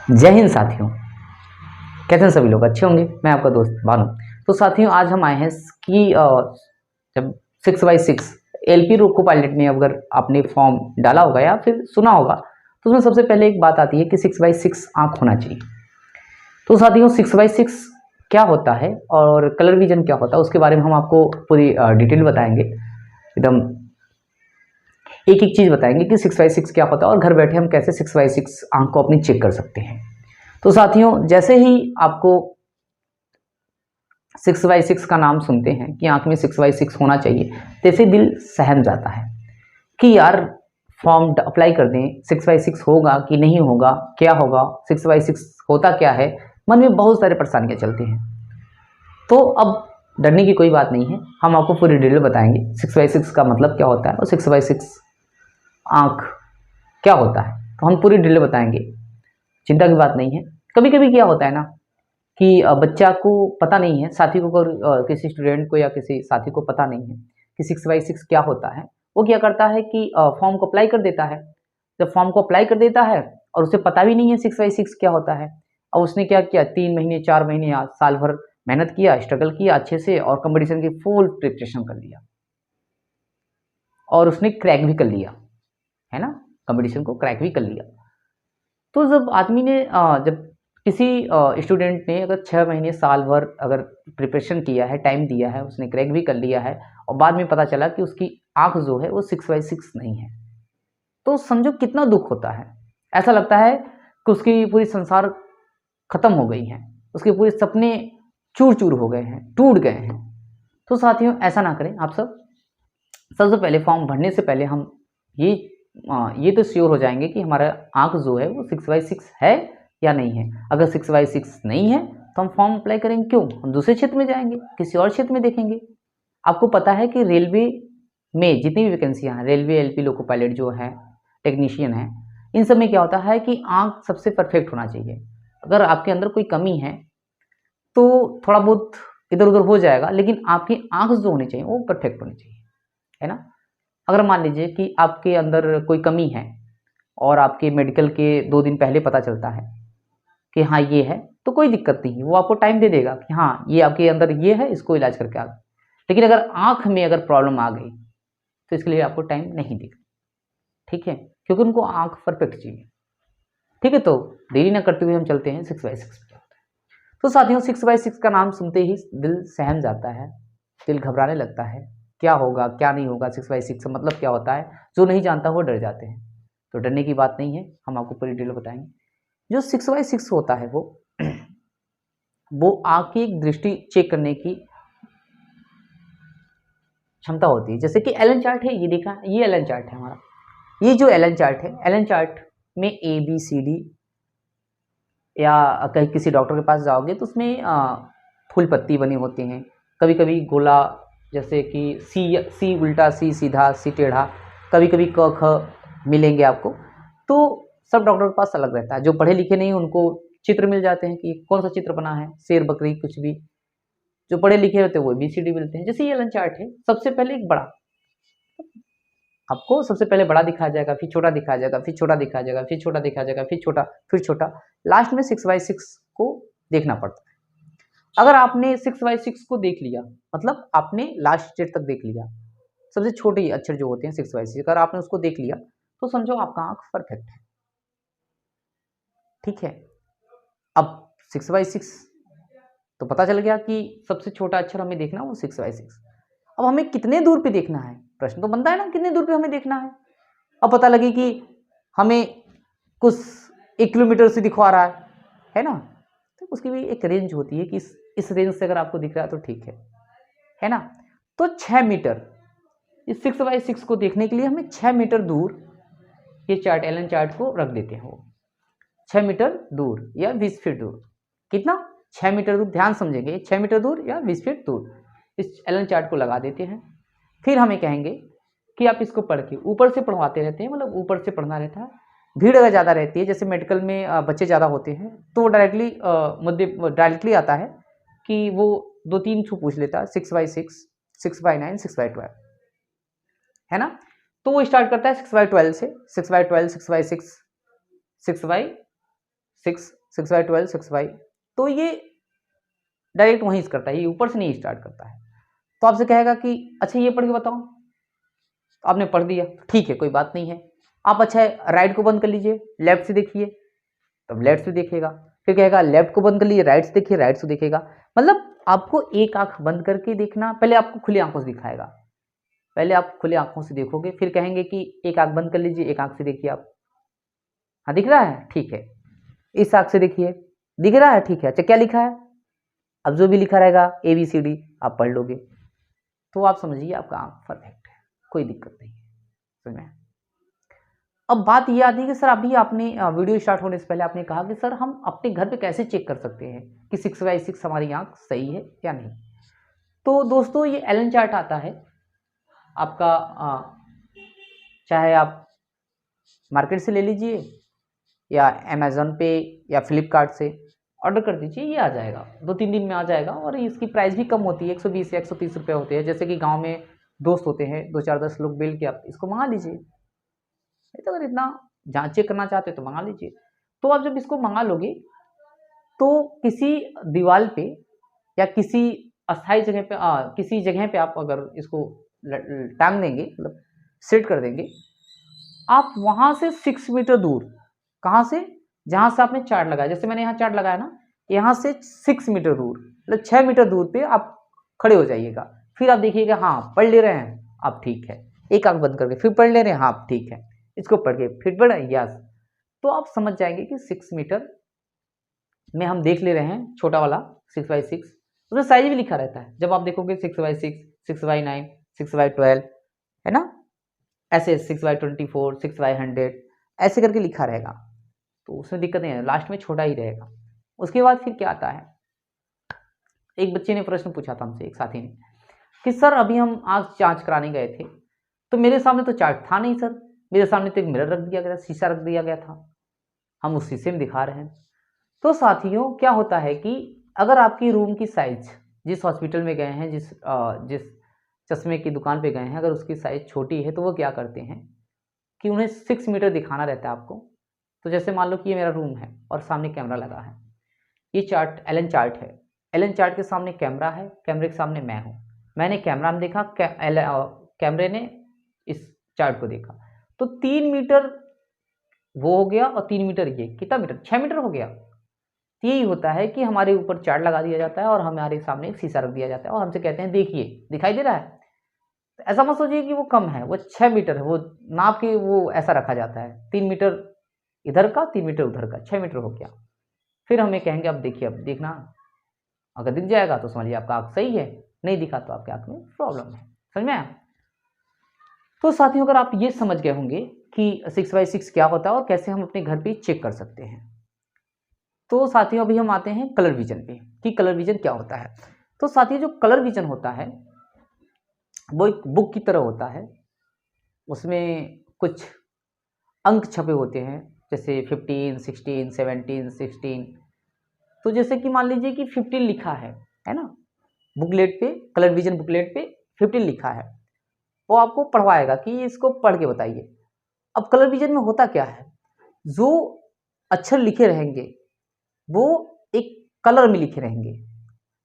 जय हिंद साथियों, कैसे हैं सभी लोग? अच्छे होंगे। मैं आपका दोस्त भानु। तो साथियों, आज हम आए हैं कि जब 6x6 एलपी रोको पायलट में अगर आपने फॉर्म डाला होगा या फिर सुना होगा, तो उसमें सबसे पहले एक बात आती है कि 6x6 आंख होना चाहिए। तो साथियों, 6x6 क्या होता है और कलर विजन क्या होता है, उसके बारे में हम आपको पूरी डिटेल बताएंगे। एकदम एक एक चीज़ बताएंगे कि 6x6 क्या होता है और घर बैठे हम कैसे 6x6 आंख को अपनी चेक कर सकते हैं। तो साथियों, जैसे ही आपको 6x6 का नाम सुनते हैं कि आंख में 6x6 होना चाहिए, तैसे दिल सहम जाता है कि यार फॉर्म अप्लाई कर दें, 6x6 होगा कि नहीं होगा, क्या होगा, 6x6 होता क्या है। मन में बहुत सारी परेशानियां चलती हैं। तो अब डरने की कोई बात नहीं है, हम आपको पूरी डिटेल बताएंगे 6x6 का मतलब क्या होता है और 6x6 आंख क्या होता है। तो हम पूरी डिटेल बताएंगे, चिंता की बात नहीं है। कभी कभी क्या होता है ना कि बच्चा को पता नहीं है, साथी को किसी स्टूडेंट को या किसी साथी को पता नहीं है कि 6x6 क्या होता है। वो क्या करता है कि फॉर्म को अप्लाई कर देता है। जब फॉर्म को अप्लाई कर देता है और उसे पता भी नहीं है 6x6 क्या होता है, और उसने क्या किया, 3 महीने 4 महीने या साल भर मेहनत किया, स्ट्रगल किया अच्छे से और कंपटीशन की फुल प्रिपरेशन कर लिया और उसने क्रैक भी कर लिया, है ना, कंपटीशन को क्रैक भी कर लिया। तो जब आदमी ने जब किसी स्टूडेंट ने अगर 6 महीने साल भर अगर प्रिपरेशन किया है, टाइम दिया है, उसने क्रैक भी कर लिया है और बाद में पता चला कि उसकी आंख जो है वो 6x6 नहीं है, तो समझो कितना दुख होता है। ऐसा लगता है कि उसकी पूरी संसार खत्म हो गई है, उसके पूरे सपने चूर चूर हो गए हैं, टूट गए हैं। तो साथियों, ऐसा ना करें आप सब। सबसे पहले फॉर्म भरने से पहले हम ये ये तो श्योर हो जाएंगे कि हमारा आंख जो है वो 6x6 है या नहीं है। अगर 6x6 नहीं है तो हम फॉर्म अप्लाई करेंगे क्यों, हम दूसरे क्षेत्र में जाएंगे, किसी और क्षेत्र में देखेंगे। आपको पता है कि रेलवे में जितनी भी वैकेंसियां हैं, रेलवे एलपी लोको पायलट जो है, टेक्नीशियन है, इन सब में क्या होता है कि आंख सबसे परफेक्ट होना चाहिए। अगर आपके अंदर कोई कमी है तो थोड़ा बहुत इधर उधर हो जाएगा, लेकिन आपकी आंख जो होनी चाहिए वो परफेक्ट होनी चाहिए, है ना। अगर मान लीजिए कि आपके अंदर कोई कमी है और आपके मेडिकल के 2 दिन पहले पता चलता है कि हाँ ये है, तो कोई दिक्कत नहीं है, वो आपको टाइम दे देगा कि हाँ ये आपके अंदर ये है, इसको इलाज करके आ गए। लेकिन अगर आंख में अगर प्रॉब्लम आ गई तो इसके लिए आपको टाइम नहीं देगा, ठीक है, क्योंकि उनको आंख परफेक्ट चाहिए। ठीक है, तो देरी ना करते हुए हम चलते हैं 6x6 पे। तो साथियों, 6x6 का नाम सुनते ही दिल सहम जाता है, दिल घबराने लगता है। क्या होगा क्या नहीं होगा, 6x6 का मतलब क्या होता है, जो नहीं जानता वो डर जाते हैं। तो डरने की बात नहीं है, हम आपको पूरी डिटेल बताएंगे। जो 6x6 होता है वो आँख की एक दृष्टि चेक करने की क्षमता होती है। जैसे कि एलन चार्ट है, ये देखा, ये एलन चार्ट है हमारा। ये जो एलन चार्ट है, एलन चार्ट में ABCD, या कहीं किसी डॉक्टर के पास जाओगे तो उसमें फूल पत्ती बनी होती हैं, कभी कभी गोला, जैसे कि सी उल्टा, सी सीधा, सी टेढ़ा, कभी कभी क ख मिलेंगे आपको। तो सब डॉक्टर के पास अलग रहता है। जो पढ़े लिखे नहीं उनको चित्र मिल जाते हैं कि कौन सा चित्र बना है, शेर बकरी कुछ भी। जो पढ़े लिखे होते हैं वो ABCD मिलते हैं। जैसे ये लन चार्ट है, सबसे पहले एक बड़ा, आपको सबसे पहले बड़ा दिखाया जाएगा, फिर छोटा दिखाया जाएगा, फिर छोटा दिखाया जाएगा, फिर छोटा दिखाया जाएगा, फिर छोटा, फिर छोटा, लास्ट में 6x6 को देखना पड़ता है। अगर आपने 6x6 को देख लिया, मतलब आपने लास्ट स्टेज तक देख लिया, सबसे छोटे अक्षर जो होते हैं 6x6, अगर आपने उसको देख लिया तो समझो आपका आंख परफेक्ट है, ठीक है। अब 6x6 तो पता चल गया कि सबसे छोटा अक्षर हमें देखना वो 6x6। अब हमें कितने दूर पे देखना है, प्रश्न तो बनता है ना, कितने दूर पे हमें देखना है। अब पता लगे कि हमें कुछ 1 किलोमीटर से दिखवा रहा है ना, तो उसकी भी एक रेंज होती है कि इस रेंज से अगर आपको दिख रहा है तो ठीक है ना। तो 6 मीटर, इस 6x6 को देखने के लिए हमें 6 मीटर दूर ये चार्ट, एलन चार्ट को रख देते हैं। वो 6 मीटर दूर या 20 फीट दूर, कितना, 6 मीटर दूर, ध्यान समझेंगे, 6 मीटर दूर या 20 फीट दूर इस एलन चार्ट को लगा देते हैं। फिर हमें कहेंगे कि आप इसको पढ़ के, ऊपर से पढ़वाते रहते हैं, मतलब ऊपर से पढ़ना रहता है। भीड़ अगर ज़्यादा रहती है, जैसे मेडिकल में बच्चे ज़्यादा होते हैं, तो वो डायरेक्टली आता है कि वो 2-3 छू पूछ लेता है, 6x6, 6x9, 6x12, है ना। तो वो स्टार्ट करता है 6x12 से, 6x12, 6x6, 6x7, 6, 6/12, 6/, तो ये डायरेक्ट वहीं से करता है, ये ऊपर से नहीं स्टार्ट करता है। तो आपसे कहेगा कि अच्छा ये पढ़ के बताओ, तो आपने पढ़ दिया, ठीक है कोई बात नहीं है। आप अच्छा राइट को बंद कर लीजिए, लेफ्ट से देखिए, तब लेफ्ट से देखेगा, फिर कहेगा लेफ्ट को बंद कर लीजिए, राइट से देखिए, राइट से देखेगा। मतलब आपको एक आंख बंद करके देखना, पहले आपको खुली आंखों से दिखाएगा, पहले आप खुली आंखों से देखोगे, फिर कहेंगे कि एक आंख बंद कर लीजिए, एक आंख से देखिए आप, हाँ दिख रहा है, ठीक है, इस आंख से देखिए, दिख रहा है, ठीक है, अच्छा क्या लिखा है, अब जो भी लिखा रहेगा ABCD आप पढ़ लोगे, तो आप समझिए आपका आंख परफेक्ट है, कोई दिक्कत नहीं है। समझ में? अब बात ये आती है कि सर अभी आपने वीडियो स्टार्ट होने से पहले आपने कहा कि सर हम अपने घर पे कैसे चेक कर सकते हैं कि 6/6 हमारी आंख सही है या नहीं। तो दोस्तों ये एलन चार्ट आता है आपका, चाहे आप मार्केट से ले लीजिए या अमेज़न पे या फ्लिपकार्ट से ऑर्डर कर दीजिए, ये आ जाएगा 2-3 दिन में आ जाएगा। और इसकी प्राइस भी कम होती है, 120 या 130 रुपये होते हैं। जैसे कि गांव में दोस्त होते हैं 2-4-10 लोग मिल के आप इसको मंगा लीजिए, तो अगर इतना जांच चेक करना चाहते तो मंगा लीजिए। तो आप जब इसको मंगा लोगे तो किसी दीवार पे या किसी अस्थायी जगह पे किसी जगह पे आप अगर इसको टांग देंगे, मतलब सेट कर देंगे, आप वहां से 6 मीटर दूर, कहाँ से, जहां से आपने चार्ट लगाया, जैसे मैंने यहाँ चार्ट लगाया ना, यहाँ से 6 मीटर दूर, मतलब 6 मीटर दूर पे आप खड़े हो जाइएगा। फिर आप देखिएगा हाँ पढ़ ले रहे हैं आप, ठीक है, एक आंख बंद करके फिर पढ़ ले रहे हैं, हाँ ठीक है, इसको पढ़ के फिर पढ़, यस, तो आप समझ जाएंगे कि 6 मीटर में हम देख ले रहे हैं, छोटा वाला 6/6, उसमें साइज भी लिखा रहता है। जब आप देखोगे 6/6, 6/9, 6/12, है ना, ऐसे 6/24, 6/100, ऐसे करके लिखा रहेगा, तो उसमें दिक्कत नहीं है, लास्ट में छोटा ही रहेगा। उसके बाद फिर क्या आता है, एक बच्चे ने प्रश्न पूछा था हमसे, एक साथी ने, कि सर अभी हम आँख जांच कराने गए थे, तो मेरे सामने तो चार्ट था नहीं सर, मेरे सामने तो एक मिरर रख दिया गया, शीशा रख दिया गया था, हम उस शीशे में दिखा रहे हैं। तो साथियों क्या होता है कि अगर आपकी रूम की साइज, जिस हॉस्पिटल में गए हैं, जिस चश्मे की दुकान पे गए हैं, अगर उसकी साइज छोटी है तो वो क्या करते हैं कि उन्हें 6 मीटर दिखाना रहता है आपको। तो जैसे मान लो कि ये मेरा रूम है और सामने कैमरा लगा है, ये चार्ट एलन चार्ट है, एलन चार्ट के सामने कैमरा है, कैमरे के सामने मैं हूँ, मैंने कैमरा में देखा, कैमरे ने इस चार्ट को देखा, तो 3 मीटर वो हो गया और 3 मीटर ये, कितना मीटर, 6 मीटर हो गया। तो यही होता है कि हमारे ऊपर चार्ट लगा दिया जाता है और हमारे सामने एक शीशा रख दिया जाता है और हमसे कहते हैं देखिए दिखाई दे रहा है। तो ऐसा मत सोचिए कि वो कम है, वो 6 मीटर है, वो नाप के वो ऐसा रखा जाता है, 3 मीटर इधर का, 3 मीटर उधर का, 6 मीटर हो गया। फिर हमें कहेंगे अब देखिए, अब देखना, अगर दिख जाएगा तो समझिए आपका आँख सही है, नहीं दिखा तो आपके आँख में प्रॉब्लम है। समझ में आया? तो साथियों अगर आप ये समझ गए होंगे कि 6/6 क्या होता है और कैसे हम अपने घर पे चेक कर सकते हैं, तो साथियों अभी हम आते हैं कलर विजन पे कि कलर विजन क्या होता है। तो साथियों जो कलर विजन होता है वो एक बुक की तरह होता है, उसमें कुछ अंक छपे होते हैं, जैसे 15, 16, 17, 16। तो जैसे कि मान लीजिए कि 15 लिखा है ना, बुकलेट पे, कलर विजन बुकलेट पे 15 लिखा है, वो आपको पढ़वाएगा कि इसको पढ़ के बताइए। अब कलर विजन में होता क्या है, जो अक्षर लिखे रहेंगे वो एक कलर में लिखे रहेंगे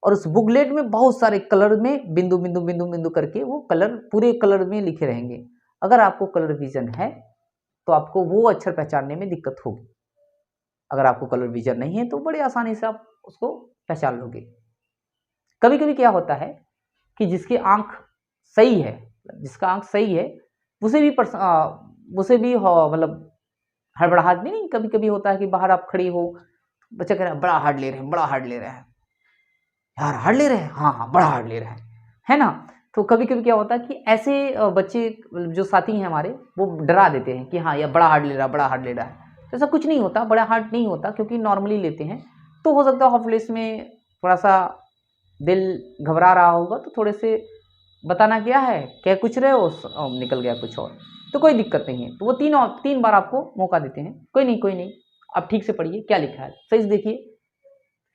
और उस बुकलेट में बहुत सारे कलर में बिंदु बिंदु बिंदु बिंदु करके वो कलर पूरे कलर में लिखे रहेंगे। अगर आपको कलर विजन है तो आपको वो अक्षर पहचानने में दिक्कत होगी, अगर आपको कलर विजन नहीं है तो बड़ी आसानी से आप उसको पहचान लोगे। कभी कभी क्या होता है कि जिसकी आंख सही है, जिसका आंख सही है उसे भी मतलब हड़बड़ाहट नहीं, कभी कभी होता है कि बाहर आप खड़ी हो, बच्चा कह रहा है बड़ा हार्ड ले रहे हैं, बड़ा हार्ड ले रहे हैं, यार हार्ड ले रहे हैं, हाँ हाँ बड़ा हार्ड ले रहे हैं, है ना। तो कभी कभी क्या होता है कि ऐसे बच्चे जो साथी हैं हमारे वो डरा देते हैं कि हाँ यार बड़ा हार्ड ले रहा है, बड़ा हार्ड ले रहा है। तो ऐसा कुछ नहीं होता, बड़ा हार्ड नहीं होता, क्योंकि नॉर्मली लेते हैं। तो हो सकता है हॉफलेस में थोड़ा सा दिल घबरा रहा होगा, तो थोड़े से बताना क्या है, कह कुछ रहे हो निकल गया कुछ और, तो कोई दिक्कत नहीं है। तो वो 3 बार आपको मौका देते हैं, कोई नहीं, आप ठीक से पढ़िए क्या लिखा है, सही से देखिए,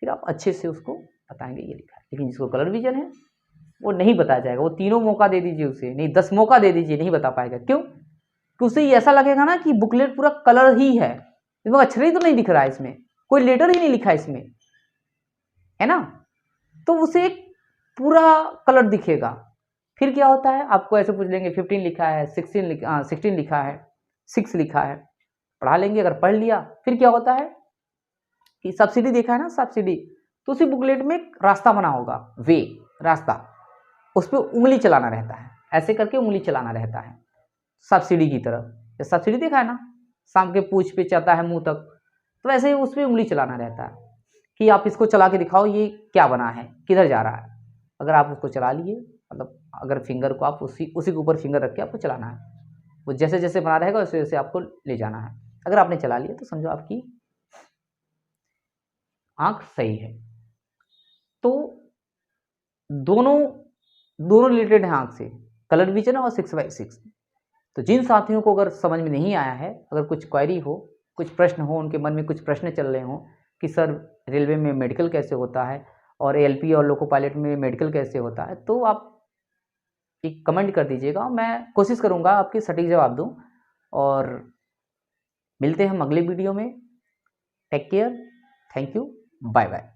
फिर आप अच्छे से उसको बताएंगे ये लिखा है। लेकिन जिसको कलर विजन है वो नहीं बताया जाएगा, वो 3 मौका दे दीजिए उसे, नहीं 10 मौका दे दीजिए, नहीं बता पाएगा। क्यों? कि उसे ऐसा लगेगा ना कि बुकलेट पूरा कलर ही है, इसमें अक्षर ही तो नहीं दिख रहा है, इसमें कोई लेटर ही नहीं लिखा इसमें, है ना, तो उसे पूरा कलर दिखेगा। फिर क्या होता है, आपको ऐसे पूछ लेंगे 15 लिखा है, 16 लिखा है, 6 लिखा है, पढ़ा लेंगे। अगर पढ़ लिया फिर क्या होता है कि सब्सिडी देखा है ना, सब्सिडी, तो उसी बुकलेट में एक रास्ता बना होगा, वे, रास्ता, उस पर उंगली चलाना रहता है, ऐसे करके उंगली चलाना रहता है सब्सिडी की तरफ। सब्सिडी देखा है ना, शाम के पूछ पे चलता है मुंह तक, तो वैसे ही उस पर उंगली चलाना रहता है कि आप इसको चला के दिखाओ ये क्या बना है, किधर जा रहा है। अगर आप उसको चला लिए, मतलब अगर फिंगर को आप उसी के ऊपर फिंगर रख के आपको चलाना है, वो जैसे जैसे बना रहेगा वैसे वैसे आपको ले जाना है। अगर आपने चला लिया तो समझो आपकी आंख सही है। तो दोनों दोनों रिलेटेड है आंख से, कलर विजन और 6x6। तो जिन साथियों को अगर समझ में नहीं आया है, अगर कुछ क्वेरी हो, कुछ प्रश्न हो, उनके मन में कुछ प्रश्न चल रहे हों कि सर रेलवे में मेडिकल कैसे होता है और एलपी और लोको पायलट में मेडिकल कैसे होता है, तो आप एक कमेंट कर दीजिएगा, मैं कोशिश करूँगा आपकी सटीक जवाब दूँ। और मिलते हैं हम अगले वीडियो में। Take care, thank you, bye bye.